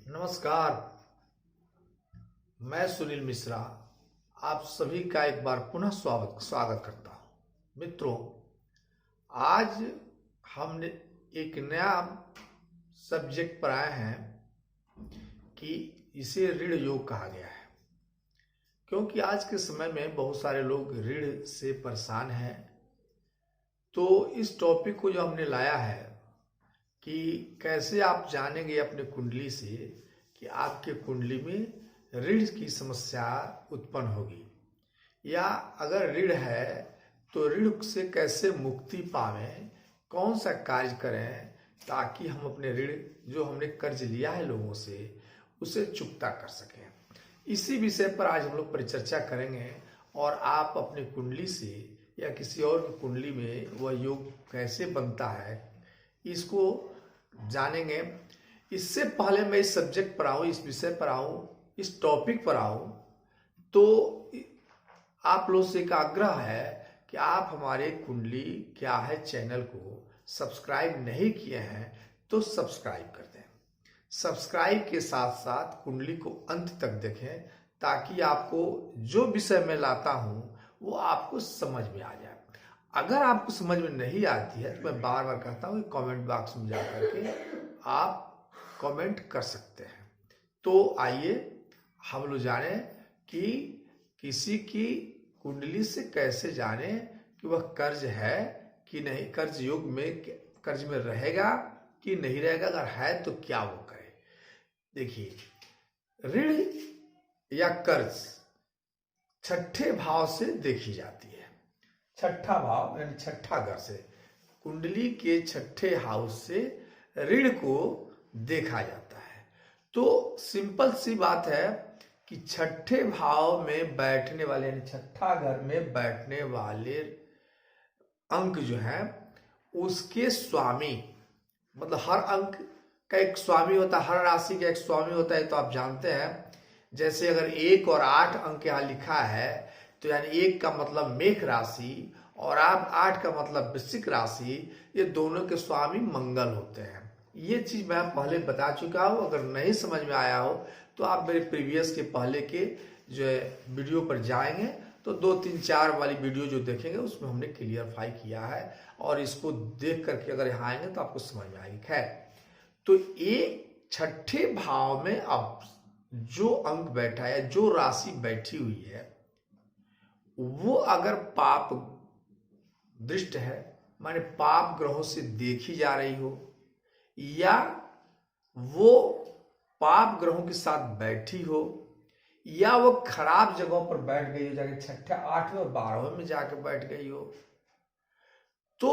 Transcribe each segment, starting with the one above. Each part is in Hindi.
नमस्कार, मैं सुनील मिश्रा आप सभी का एक बार पुनः स्वागत करता हूं। मित्रों, आज हमने एक नया सब्जेक्ट पर आए हैं कि इसे ऋण योग कहा गया है, क्योंकि आज के समय में बहुत सारे लोग ऋण से परेशान हैं। तो इस टॉपिक को जो हमने लाया है कि कैसे आप जानेंगे अपने कुंडली से कि आपके कुंडली में ऋण की समस्या उत्पन्न होगी, या अगर ऋण है तो ऋण से कैसे मुक्ति पावें, कौन सा कार्य करें ताकि हम अपने ऋण जो हमने कर्ज लिया है लोगों से उसे चुकता कर सकें। इसी विषय पर आज हम लोग परिचर्चा करेंगे और आप अपनी कुंडली से या किसी और की कुंडली में वह योग कैसे बनता है इसको जानेंगे। इससे पहले मैं इस सब्जेक्ट पर आऊँ, इस विषय पर आऊँ, इस टॉपिक पर आऊँ, तो आप लोगों से एक आग्रह है कि आप हमारे कुंडली क्या है चैनल को सब्सक्राइब नहीं किए हैं तो सब्सक्राइब कर दें। सब्सक्राइब के साथ साथ कुंडली को अंत तक देखें ताकि आपको जो विषय मैं लाता हूँ वो आपको समझ में आ जाए। अगर आपको समझ में नहीं आती है तो मैं बार बार कहता हूँ कमेंट बॉक्स में जा करके आप कमेंट कर सकते हैं। तो आइए हम लोग जाने कि किसी की कुंडली से कैसे जाने कि वह कर्ज है कि नहीं, कर्ज योग में कर्ज में रहेगा कि नहीं रहेगा, अगर है तो क्या वो करे। देखिए, ऋण या कर्ज छठे भाव से देखी जाती है। छठा भाव यानी छठा घर से, कुंडली के छठे हाउस से ऋण को देखा जाता है। तो सिंपल सी बात है कि छठे भाव में बैठने वाले यानी छठा घर में बैठने वाले अंक जो है उसके स्वामी, मतलब हर अंक का एक स्वामी होता है, हर राशि का एक स्वामी होता है। तो आप जानते हैं, जैसे अगर 1 और 8 अंक यहाँ लिखा है तो यानी 1 का मतलब मेष राशि और आप 8 का मतलब वृश्चिक राशि, ये दोनों के स्वामी मंगल होते हैं। ये चीज मैं पहले बता चुका हूं। अगर नहीं समझ में आया हो तो आप मेरे प्रीवियस के पहले के जो वीडियो पर जाएंगे तो 2, 3, 4 वाली वीडियो जो देखेंगे उसमें हमने क्लियरफाई किया है, और इसको देख करके अगर यहाँ आएंगे तो आपको समझ में आएगी। खैर, तो ये छठे भाव में अब जो अंक बैठा है, जो राशि बैठी हुई है, वो अगर पाप दृष्ट है, माने पाप ग्रहों से देखी जा रही हो, या वो पाप ग्रहों के साथ बैठी हो, या वो खराब जगहों पर बैठ गई हो, जाके छठे, 8वें और 12वें में जाके बैठ गई हो, तो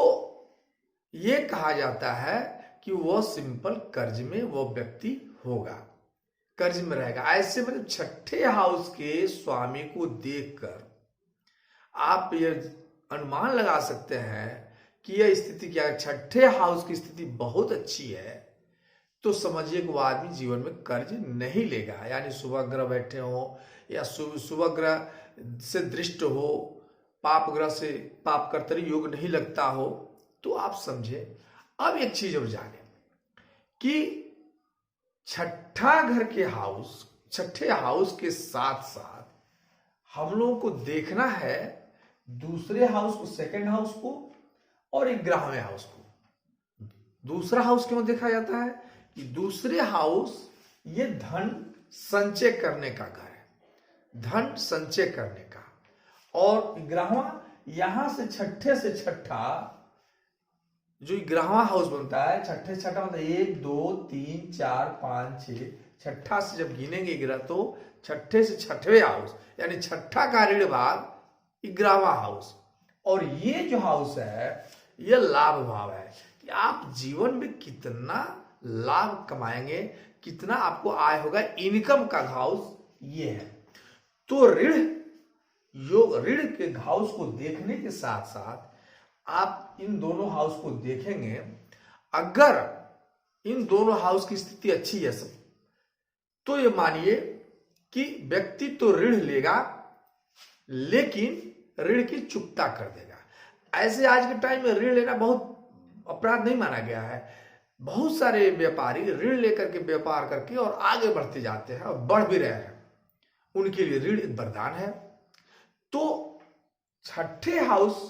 ये कहा जाता है कि वो सिंपल कर्ज में वो व्यक्ति होगा, कर्ज में रहेगा। ऐसे मतलब छठे हाउस के स्वामी को देखकर आप ये अनुमान लगा सकते हैं कि यह स्थिति क्या है। छठे हाउस की स्थिति बहुत अच्छी है तो समझिए कि वो आदमी जीवन में कर्ज नहीं लेगा। यानी शुभ ग्रह बैठे हो या शुभ ग्रह से दृष्ट हो, पाप ग्रह से पाप कर्तरी योग नहीं लगता हो, तो आप समझे। अब एक चीज और जाने कि छठा घर के हाउस, छठे हाउस के साथ साथ हम लोगों को देखना है दूसरे हाउस को, सेकंड हाउस को और 11वें हाउस को। दूसरा हाउस क्यों देखा जाता है कि दूसरे हाउस ये धन संचय करने का घर है, धन संचय करने का, और 11वां यहां से छठे से छठा जो 11वां हाउस बनता है, छठे से छठा मतलब 1, 2, 3, 4, 5, 6, छठा से जब गिनेंगे 11 तो छठे से छठवें हाउस यानी छठा का ऋण भाग 11वां हाउस। और ये जो हाउस है ये लाभ भाव है कि आप जीवन में कितना लाभ कमाएंगे, कितना आपको आय होगा, इनकम का हाउस ये है। तो ऋण योग, ऋण के हाउस को देखने के साथ साथ आप इन दोनों हाउस को देखेंगे। अगर इन दोनों हाउस की स्थिति अच्छी है सब, तो ये मानिए कि व्यक्ति तो ऋण लेगा लेकिन ऋण की चुकता कर देगा। ऐसे आज के टाइम में ऋण लेना बहुत अपराध नहीं माना गया है। बहुत सारे व्यापारी ऋण लेकर के व्यापार करके और आगे बढ़ते जाते हैं और बढ़ भी रहे हैं। उनके लिए ऋण एक वरदान है। तो छठे हाउस,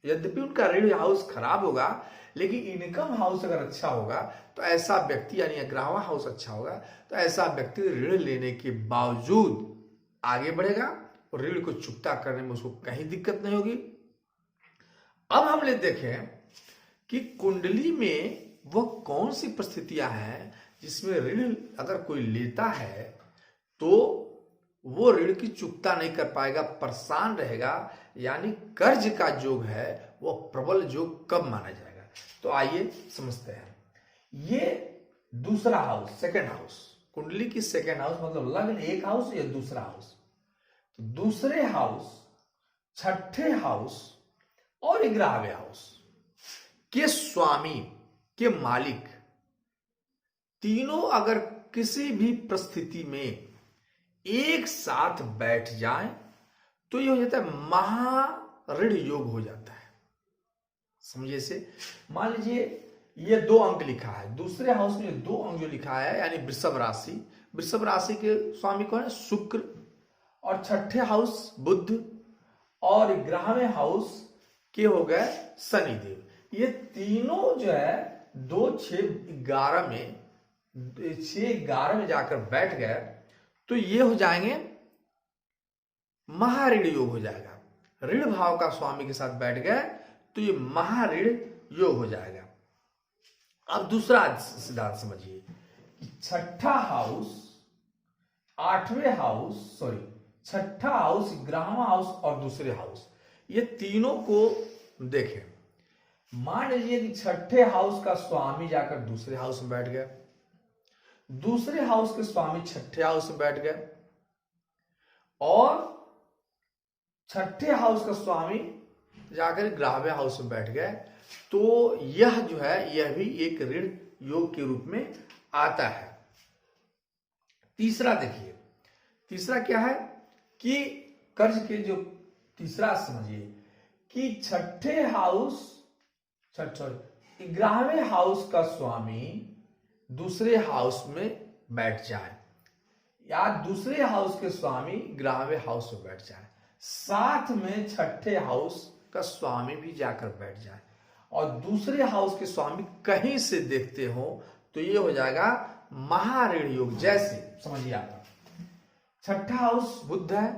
यद्यपि उनका ऋण हाउस खराब होगा, लेकिन इनकम हाउस अगर अच्छा होगा तो ऐसा व्यक्ति, यानी 11वां हाउस अच्छा होगा तो ऐसा व्यक्ति ऋण लेने के बावजूद आगे बढ़ेगा और ऋण को चुकता करने में उसको कहीं दिक्कत नहीं होगी। अब हम ले देखें कि कुंडली में वह कौन सी परिस्थितियां हैं जिसमें ऋण अगर कोई लेता है तो वो ऋण की चुकता नहीं कर पाएगा, परेशान रहेगा, यानी कर्ज का योग है वो प्रबल योग कब माना जाएगा। तो आइए समझते हैं। ये दूसरा हाउस, सेकंड हाउस, कुंडली की सेकंड हाउस मतलब लग्न एक हाउस या दूसरा हाउस। तो दूसरे हाउस, छठे हाउस और 11वें हाउस के स्वामी के मालिक तीनों अगर किसी भी परिस्थिति में एक साथ बैठ जाएं तो ये हो जाता है महा ऋण योग हो जाता है। समझिए से, मान लीजिए ये 2 अंक लिखा है, दूसरे हाउस में 2 अंक जो लिखा है यानी वृषभ राशि, वृषभ राशि के स्वामी कौन है? शुक्र, और छठे हाउस बुध, और 11वें हाउस के हो गए शनिदेव। ये तीनों जो है 2, 6, 11 में 6, 11 में जाकर बैठ गए तो ये हो जाएंगे महाऋण योग हो जाएगा। ऋण भाव का स्वामी के साथ बैठ गए तो ये महाऋण योग हो जाएगा। अब दूसरा सिद्धांत समझिए कि छठा हाउस, 8वें हाउस, छठा हाउस, 11वां हाउस और दूसरे हाउस, ये तीनों को देखें। मान लीजिए कि छठे हाउस का स्वामी जाकर दूसरे हाउस में बैठ गया, दूसरे हाउस के स्वामी छठे हाउस में बैठ गए, और छठे हाउस का स्वामी जाकर 11वें हाउस में बैठ गए, तो यह जो है यह भी एक ऋण योग के रूप में आता है। तीसरा देखिए, तीसरा क्या है कि कर्ज के जो तीसरा समझिए कि छठे हाउस, 11वें हाउस का स्वामी दूसरे हाउस में बैठ जाए या दूसरे हाउस के स्वामी 11वें हाउस में बैठ जाए, साथ में छठे हाउस का स्वामी भी जाकर बैठ जाए और दूसरे हाउस के स्वामी कहीं से देखते हो तो ये हो जाएगा महाऋण योग। जैसे समझिए आप, छठा हाउस बुध है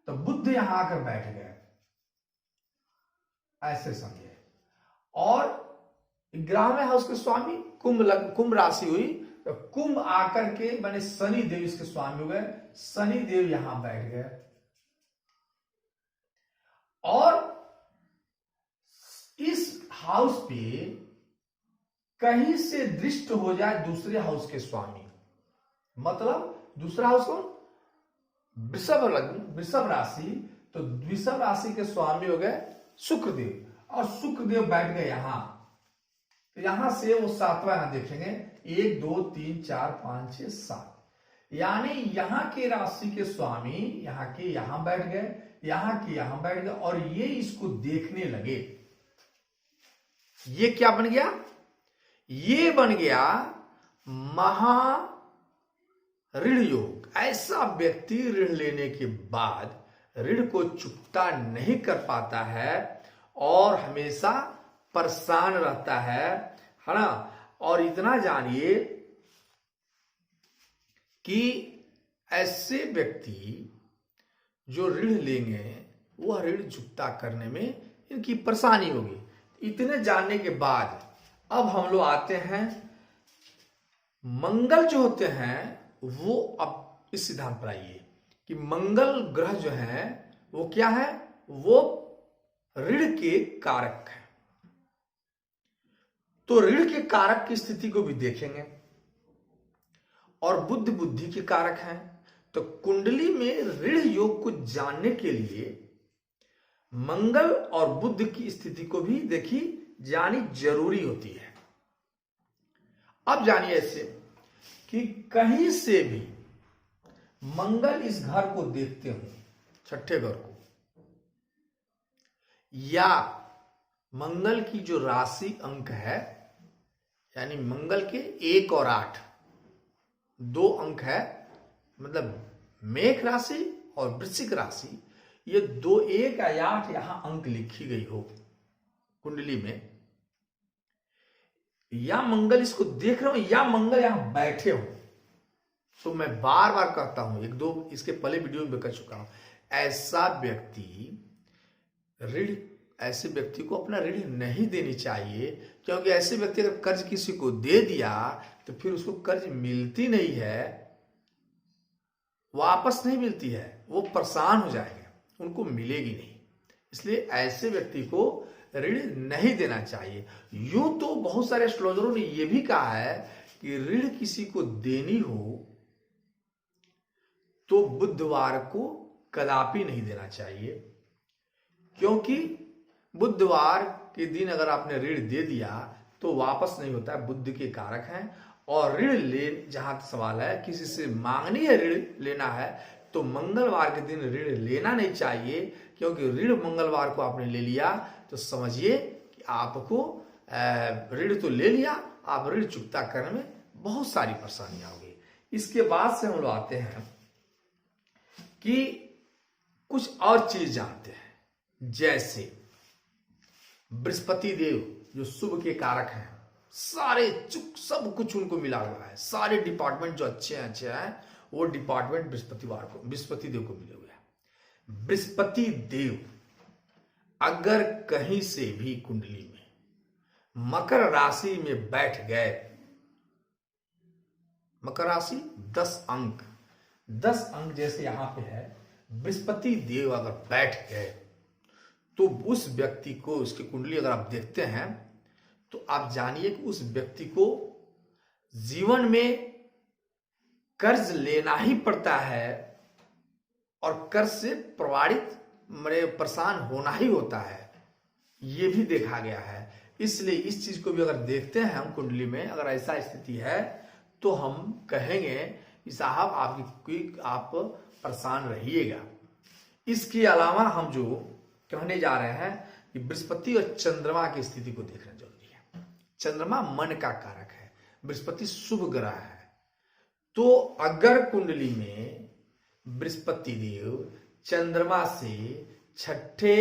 तो बुध यहां आकर बैठ गए, ऐसे समझिए, और 11वें हाउस के स्वामी कुंभ राशि हुई तो कुंभ आकर के बने शनि देव इसके स्वामी हो गए, शनि देव यहां बैठ गए, और इस हाउस पे कहीं से दृष्ट हो जाए दूसरे हाउस के स्वामी, मतलब दूसरा हाउस कौन? वृषभ लग्न, वृषभ राशि, तो वृषभ राशि के स्वामी हो गए शुक्रदेव, और शुक्रदेव बैठ गए यहां, तो यहां से वो 7वां यहां देखेंगे, 1, 2, 3, 4, 5, 6, 7, यानी यहां के राशि के स्वामी यहां के यहां बैठ गए, यहां के यहां बैठ गए, और ये इसको देखने लगे। ये क्या बन गया? ये बन गया महा ऋण योग। ऐसा व्यक्ति ऋण लेने के बाद ऋण को चुकता नहीं कर पाता है और हमेशा परेशान रहता है ना। और इतना जानिए कि ऐसे व्यक्ति जो ऋण लेंगे वह ऋण चुकता करने में इनकी परेशानी होगी। इतने जानने के बाद अब हम लोग आते हैं, मंगल जो होते हैं वो, अब इस सिद्धांत पर आइए कि मंगल ग्रह जो है वो क्या है? वो ऋण के कारक है। तो ऋण के कारक की स्थिति को भी देखेंगे, और बुद्ध बुद्धि के कारक हैं। तो कुंडली में ऋण योग को जानने के लिए मंगल और बुध की स्थिति को भी देखी जानी जरूरी होती है। अब जानिए ऐसे कि कहीं से भी मंगल इस घर को देखते हो, छठे घर को, या मंगल की जो राशि अंक है, यानी मंगल के 1 और 8 2 अंक है, मतलब मेष राशि और वृश्चिक राशि, ये 2 1 या 8 यहां अंक लिखी गई हो कुंडली में, या मंगल इसको देख रहा हूं या मंगल यहां बैठे हो, तो मैं बार बार कहता हूं, 1-2 इसके पहले वीडियो में कर चुका हूं, ऐसा ऐसे व्यक्ति को अपना ऋण नहीं देनी चाहिए, क्योंकि ऐसे व्यक्ति अगर कर्ज किसी को दे दिया तो फिर उसको कर्ज मिलती नहीं है, वापस नहीं मिलती है, वो परेशान हो जाएंगे, उनको मिलेगी नहीं। इसलिए ऐसे व्यक्ति को ऋण नहीं देना चाहिए। यूं तो बहुत सारे एस्ट्रोलॉजरों ने यह भी कहा है कि ऋण किसी को देनी हो तो बुधवार को कदापि नहीं देना चाहिए, क्योंकि बुधवार के दिन अगर आपने ऋण दे दिया तो वापस नहीं होता है, बुध के कारक हैं। और ऋण ले, जहां सवाल है किसी से मांगनी है, ऋण लेना है, तो मंगलवार के दिन ऋण लेना नहीं चाहिए, क्योंकि ऋण मंगलवार को आपने ले लिया तो समझिए कि आपको ऋण तो ले लिया, आप ऋण चुकता करने में बहुत सारी परेशानियां होगी। इसके बाद से हम लोग आते हैं कि कुछ और चीज जानते हैं, जैसे बृहस्पति देव जो शुभ के कारक हैं, सारे सब कुछ उनको मिला हुआ है, सारे डिपार्टमेंट जो अच्छे हैं वो डिपार्टमेंट बृहस्पति देव को मिले हुए हैं। बृहस्पति देव अगर कहीं से भी कुंडली में मकर राशि में बैठ गए, मकर राशि 10 अंक जैसे यहां पे है, बृहस्पति देव अगर बैठ गए तो उस व्यक्ति को, उसकी कुंडली अगर आप देखते हैं तो आप जानिए कि उस व्यक्ति को जीवन में कर्ज लेना ही पड़ता है और कर्ज से परेशान होना ही होता है, ये भी देखा गया है। इसलिए इस चीज को भी अगर देखते हैं हम कुंडली में, अगर ऐसा स्थिति है तो हम कहेंगे कि साहब आप परेशान रहिएगा। इसके अलावा हम जो कहने जा रहे हैं कि बृहस्पति और चंद्रमा की स्थिति को देखना जरूरी है। चंद्रमा मन का कारक है, बृहस्पति शुभ ग्रह है, तो अगर कुंडली में बृहस्पति देव चंद्रमा से 6ठे,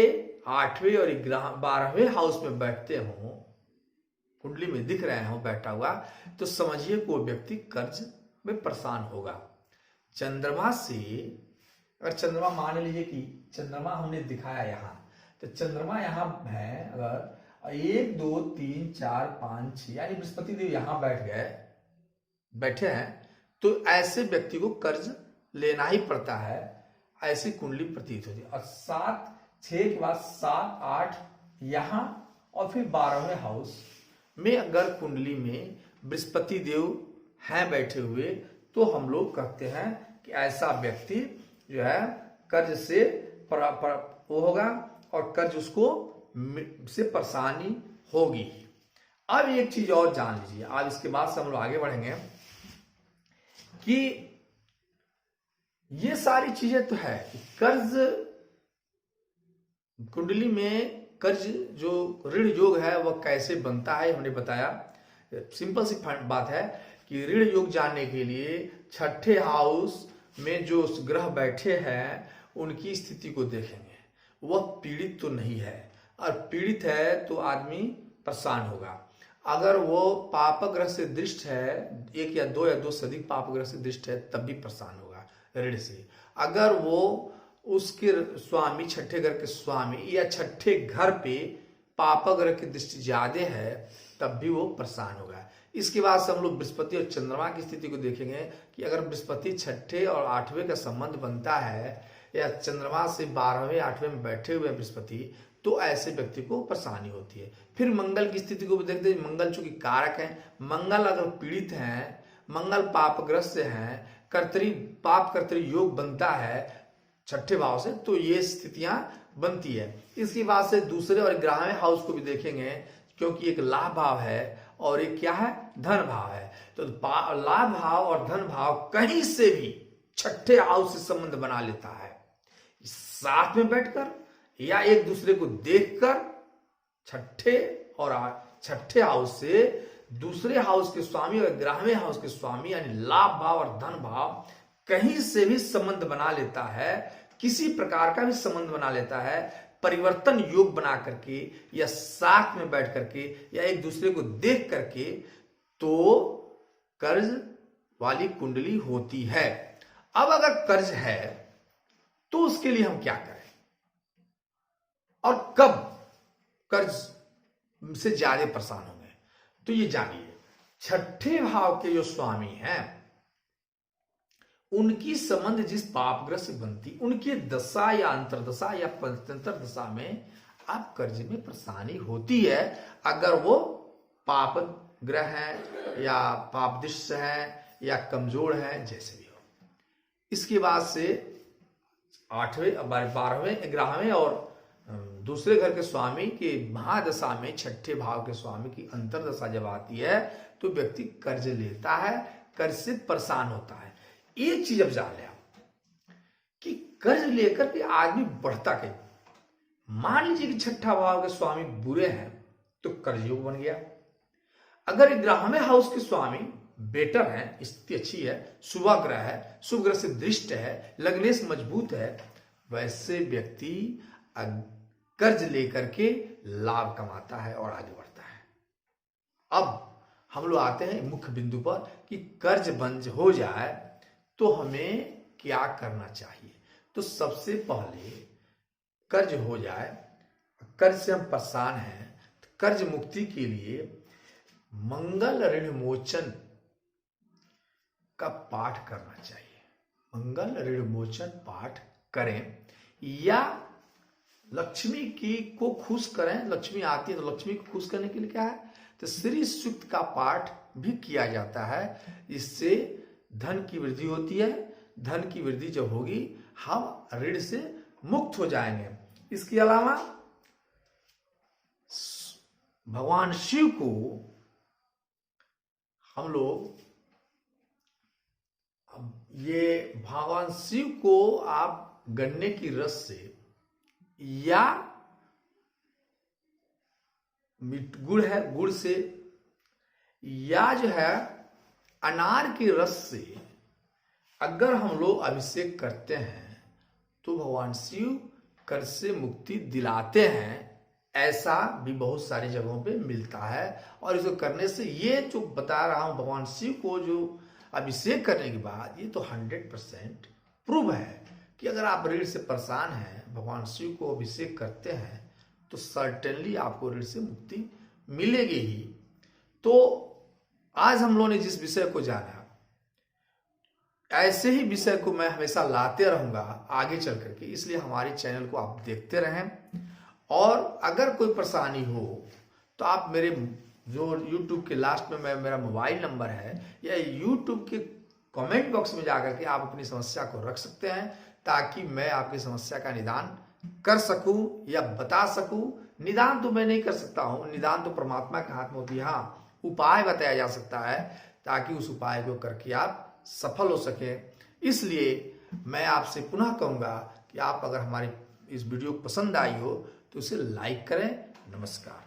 8वें और 12वें हाउस में बैठते हों, कुंडली में दिख रहे हो बैठा हुआ, तो समझिए को व्यक्ति कर्ज में परेशान होगा। चंद्रमा से अगर चंद्रमा मान लीजिए कि चंद्रमा हमने दिखाया यहां, तो चंद्रमा यहां है, अगर 1 2 3 4 5 6 यानी बृहस्पति देव यहां बैठे हैं, तो ऐसे व्यक्ति को कर्ज लेना ही पड़ता है, ऐसी कुंडली प्रतीत होती है। और 6 के बाद 7 8 यहां और फिर 12वें हाउस में अगर कुंडली में बृहस्पति देव हैं बैठे हुए, तो हम लोग कहते हैं कि ऐसा व्यक्ति जो है कर्ज से वो होगा और कर्ज उसको से परेशानी होगी। अब एक चीज और जान लीजिए, आज इसके बाद से हम लोग आगे बढ़ेंगे कि ये सारी चीजें तो है कि कर्ज कुंडली में कर्ज जो ऋण योग है वह कैसे बनता है, हमने बताया। सिंपल सी बात है कि ऋण योग जानने के लिए 6ठे हाउस में जो ग्रह बैठे हैं उनकी स्थिति को देखेंगे। वह पीड़ित तो नहीं है, और पीड़ित है तो आदमी परेशान होगा। अगर वो पाप ग्रह से दृष्ट है, 1 या 2 से अधिक पाप ग्रह से दृष्ट है, तब भी परेशान होगा ऋण से। अगर वो उसके स्वामी 6ठे घर के स्वामी या 6ठे घर पे पाप ग्रह की दृष्टि ज्यादा है, तब भी वो परेशान होगा। इसके बाद से हम लोग बृहस्पति और चंद्रमा की स्थिति को देखेंगे कि अगर बृहस्पति 6ठे और 8वें का संबंध बनता है, या चंद्रमा से 12वें 8वें में बैठे हुए बृहस्पति, तो ऐसे व्यक्ति को परेशानी होती है। फिर मंगल की स्थिति को भी देखते हैं। मंगल चूंकि कारक है, मंगल अगर पीड़ित हैं, मंगल पापग्रस्त से हैं, पाप कर्तरी योग बनता है 6ठे भाव से, तो ये स्थितियां बनती है। इसके बाद से दूसरे और 11वें हाउस को भी देखेंगे, क्योंकि एक लाभ भाव है और एक क्या है, धन भाव है। तो लाभ भाव और धन भाव कहीं से भी 6ठे हाउस से संबंध बना लेता है। साथ में बैठकर या एक दूसरे को देखकर छठे हाउस से दूसरे हाउस के स्वामी और 11वें हाउस के स्वामी यानी लाभ भाव और धन भाव कहीं से भी संबंध बना लेता है, किसी प्रकार का भी संबंध बना लेता है, परिवर्तन योग बना करके या साथ में बैठ करके या एक दूसरे को देख करके, तो कर्ज वाली कुंडली होती है। अब अगर कर्ज है तो उसके लिए हम क्या करें और कब कर्ज से ज्यादा परेशान होंगे, तो ये जानिए। छठे भाव के जो स्वामी हैं उनकी संबंध जिस पापग्रह से बनती, उनकी दशा या अंतरदशा या पंचतंत्र दशा में आप कर्ज में परेशानी होती है, अगर वो पाप ग्रह है या पाप दृश्य है या कमजोर है, जैसे भी हो। इसके बाद से 8वें 12वें 11वें और दूसरे घर के स्वामी के महादशा में छठे भाव के स्वामी की अंतरदशा जब आती है तो व्यक्ति कर्ज लेता है, कर्ज से परेशान होता है। एक चीज अब जान ले आप कि कर्ज लेकर के आदमी बढ़ता कहीं। मान लीजिए कि छठा भाव के स्वामी बुरे हैं तो कर्ज योग बन गया। अगर 11वें हाउस के स्वामी बेटर है, स्थिति अच्छी है, शुभ ग्रह है, शुभ ग्रह से दृष्ट है, लग्नेश मजबूत है, वैसे व्यक्ति कर्ज लेकर के लाभ कमाता है और आगे बढ़ता है। अब हम लोग आते हैं मुख्य बिंदु पर कि कर्ज बंद हो जाए तो हमें क्या करना चाहिए। तो सबसे पहले कर्ज हो जाए, कर्ज से हम परेशान हैं, तो कर्ज मुक्ति के लिए मंगल ऋण मोचन का पाठ करना चाहिए। मंगल ऋण मोचन पाठ करें या लक्ष्मी की को खुश करें। लक्ष्मी आती है तो लक्ष्मी को खुश करने के लिए क्या है, तो श्री सूक्त का पाठ भी किया जाता है। इससे धन की वृद्धि होती है। धन की वृद्धि जब होगी हम ऋण से मुक्त हो जाएंगे। इसके अलावा भगवान शिव को हम लोग भगवान शिव को आप गन्ने की रस से या गुड़ है, गुड़ से या जो है अनार के रस से अगर हम लोग अभिषेक करते हैं तो भगवान शिव कर्ज से मुक्ति दिलाते हैं। ऐसा भी बहुत सारी जगहों पे मिलता है और इसको करने से, ये जो बता रहा हूं भगवान शिव को जो अभिषेक करने के बाद, ये तो 100% प्रूव है कि अगर आप ऋण से परेशान हैं, भगवान शिव को अभिषेक करते हैं तो सर्टेनली आपको ऋण से मुक्ति मिलेगी ही। तो आज हम लोगों ने जिस विषय को जाना, ऐसे ही विषय को मैं हमेशा लाते रहूंगा आगे चल करके, इसलिए हमारे चैनल को आप देखते रहें। और अगर कोई परेशानी हो तो आप मेरे जो YouTube के लास्ट में मेरा मोबाइल नंबर है या YouTube के कमेंट बॉक्स में जाकर के आप अपनी समस्या को रख सकते हैं, ताकि मैं आपकी समस्या का निदान कर सकूं या बता सकूं। निदान तो मैं नहीं कर सकता हूं, निदान तो परमात्मा के हाथ में होती है। हाँ, उपाय बताया जा सकता है ताकि उस उपाय को करके आप सफल हो सके। इसलिए मैं आपसे पुनः कहूंगा कि आप अगर हमारी इस वीडियो पसंद आई हो तो इसे लाइक करें। नमस्कार।